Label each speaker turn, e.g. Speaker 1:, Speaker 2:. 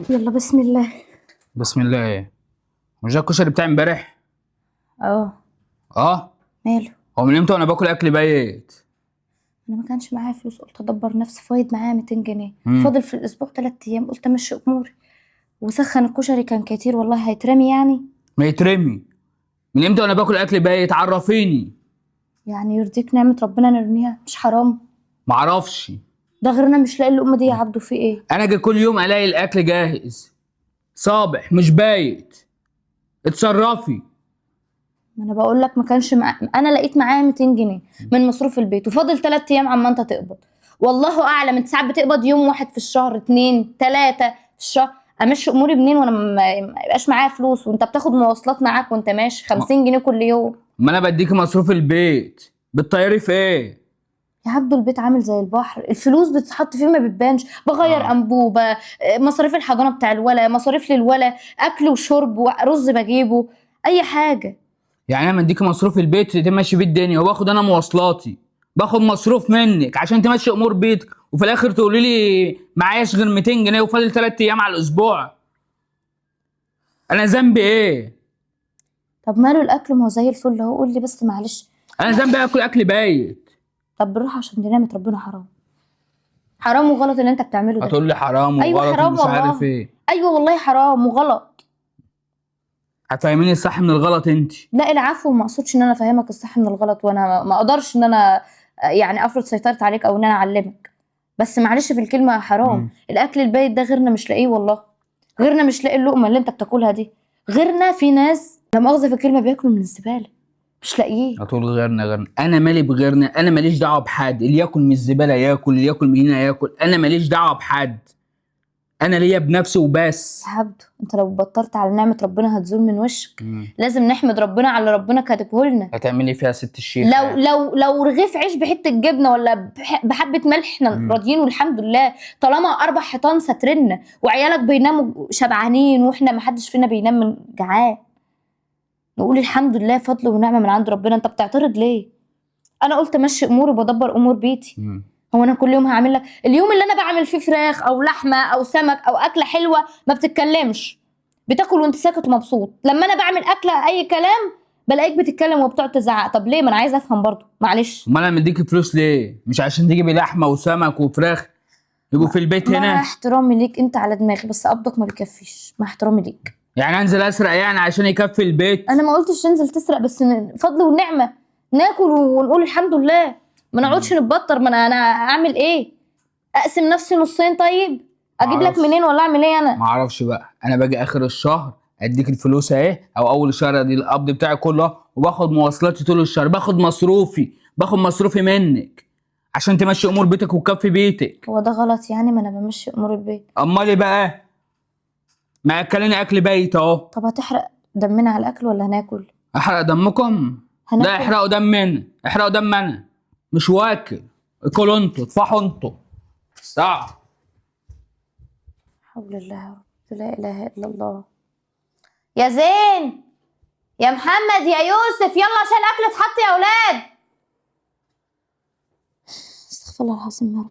Speaker 1: يلا بسم الله.
Speaker 2: بسم الله ايه؟ مش ده الكشري بتاع امبارح؟
Speaker 1: اه.
Speaker 2: اه.
Speaker 1: ماله؟
Speaker 2: هو من امتى وانا باكل اكل بايت؟
Speaker 1: انا ما كانش معايا فلوس، قلت ادبر نفسي، فايض معايا 200 جنيه.
Speaker 2: امم
Speaker 1: فاضل في الاسبوع 3 ايام، قلت امشي اموري. وسخن الكشري كان كتير والله، هيترمي يعني.
Speaker 2: ما يترمي. من امتى وانا باكل اكل بايت؟ عرفيني.
Speaker 1: يعني يرضيك نعمة ربنا نرميها؟ مش حرام؟
Speaker 2: معرفش.
Speaker 1: ده غيرنا مش لاقي اللقمة دي يا عبدو، في ايه؟
Speaker 2: انا اجي كل يوم الاقي الاكل جاهز صابح مش بايت. اتصرفي.
Speaker 1: ما انا بقول لك ما كانش انا لقيت معايا 200 جنيه من مصروف البيت، وفاضل 3 ايام عما انت تقبض. والله اعلم، انت ساعات بتقبض يوم واحد في الشهر، 2 3 في الشهر. امشي اموري منين وانا ما يبقاش معايا فلوس، وانت بتاخد مواصلات معاك وانت ماشي
Speaker 2: ما
Speaker 1: 50 جنيه كل يوم.
Speaker 2: ما انا بديكي مصروف البيت بتطيري في ايه؟
Speaker 1: يا عبدو البيت عامل زي البحر، الفلوس بتتحط فيه ما بتبانش. بغير
Speaker 2: اه.
Speaker 1: انبوبه، مصاريف الحضانه بتاع الولا، مصاريف للولا، اكل وشرب ورز بجيبه، اي حاجه.
Speaker 2: يعني انا مديكي مصروف البيت تمشي بيه الدنيا وباخد انا مواصلاتي. باخد مصروف منك عشان تمشي امور بيتك وفي الاخر تقولي لي معاياش غير 200 جنيه وفاضل 3 ايام على الاسبوع. انا ذنبي ايه؟
Speaker 1: طب ماله الاكل؟ ما هو زي الفل اهو، قول لي بس معلش.
Speaker 2: انا ذنبي اكل اكل بايت.
Speaker 1: طب بالراحه، عشان دي نعمه ربنا، حرام. حرام وغلط اللي انت بتعمله ده.
Speaker 2: هتقول لي حرام
Speaker 1: ايوه
Speaker 2: وغلط
Speaker 1: حرام
Speaker 2: ومش عارف
Speaker 1: والله.
Speaker 2: ايه.
Speaker 1: ايوه والله حرام وغلط.
Speaker 2: هتفهميني الصح من الغلط انت؟
Speaker 1: لا العفو، ما اقصدش ان انا افهمك الصح من الغلط، وانا ما اقدرش ان انا يعني افرض سيطرت عليك او ان انا اعلمك. بس معلش في الكلمه، حرام.
Speaker 2: مم.
Speaker 1: الاكل البايت ده غيرنا مش لاقيه والله. غيرنا مش لاقي اللقمه اللي انت بتاكلها دي. غيرنا في ناس لا مؤاخذه في الكلمه بياكلوا من الزباله، مش لاقيين.
Speaker 2: هتقول غيرنا؟ انا مالي بغيرنا؟ انا ماليش دعوه بحد. اللي ياكل من الزباله ياكل، اللي ياكل من هنا ياكل، انا ماليش دعوه بحد. انا ليا بنفسي وبس.
Speaker 1: يا عبدو انت لو بطلت على نعمه ربنا هتزول من وشك.
Speaker 2: مم.
Speaker 1: لازم نحمد ربنا على اللي ربنا كاتبه لنا.
Speaker 2: هتعملي فيها ست الشيخ
Speaker 1: لو
Speaker 2: يعني.
Speaker 1: لو رغيف عيش بحته جبنه ولا بحبه ملح احنا
Speaker 2: مم.
Speaker 1: راضيين والحمد لله. طالما 4 حيطان ساترنا وعيالك بيناموا شبعانين واحنا ما حدش فينا بينام من جعان، نقول الحمد لله، فضل ونعمه من عند ربنا. انت بتعترض ليه؟ انا قلت امشي اموري وبدبر امور بيتي.
Speaker 2: مم.
Speaker 1: هو انا كل يوم هعمل لك؟ اليوم اللي انا بعمل فيه فراخ او لحمه او سمك او اكله حلوه ما بتتكلمش، بتاكل وانت ساكت ومبسوط. لما انا بعمل اكله اي كلام بلاقيك بتتكلم وبتقعد تزعق. طب ليه؟ ما انا عايزه افهم برضو، معلش.
Speaker 2: امال انا مديكي فلوس ليه؟ مش عشان تجيبي لحمه وسمك وفراخ يبقوا في البيت
Speaker 1: مع
Speaker 2: هنا؟
Speaker 1: احترامي ليك انت على دماغي، بس قبضك ما بيكفيش، مع احترامي ليك.
Speaker 2: يعني انزل اسرق يعني عشان يكفي البيت؟
Speaker 1: انا ما قلتش تنزل تسرق، بس فضل ونعمه. ناكل ونقول الحمد لله، ما نقعدش نتبطر. ما انا اعمل ايه؟ اقسم نفسي نصين؟ طيب اجيب لك
Speaker 2: معرفش.
Speaker 1: منين ولا اعمل ايه انا؟
Speaker 2: معرفش بقى. انا باجي اخر الشهر اديك الفلوس اهي، او اول الشهر دي القبض بتاعي كله، وباخد مواصلاتي طول الشهر، باخد مصروفي، باخد مصروفي منك عشان تمشي امور بيتك وتكفي بيتك.
Speaker 1: هو ده غلط يعني؟ ما انا بمشي امور البيت.
Speaker 2: امال ايه بقى؟ ما اكلني اكل بايت اهو.
Speaker 1: طب هتحرق دمنا على الاكل ولا هناكل؟
Speaker 2: احرق دمكم؟ لا
Speaker 1: هناكل.
Speaker 2: احرقوا دمنا، احرقوا دم انا. مش واكل. اكلوا انتوا، اطفحوا انتوا. صعب.
Speaker 1: حول الله يا رب، لا اله الا الله. يا زين، يا محمد، يا يوسف، يلا عشان الاكل اتحط يا اولاد. استغفر الله العظيم يا رب.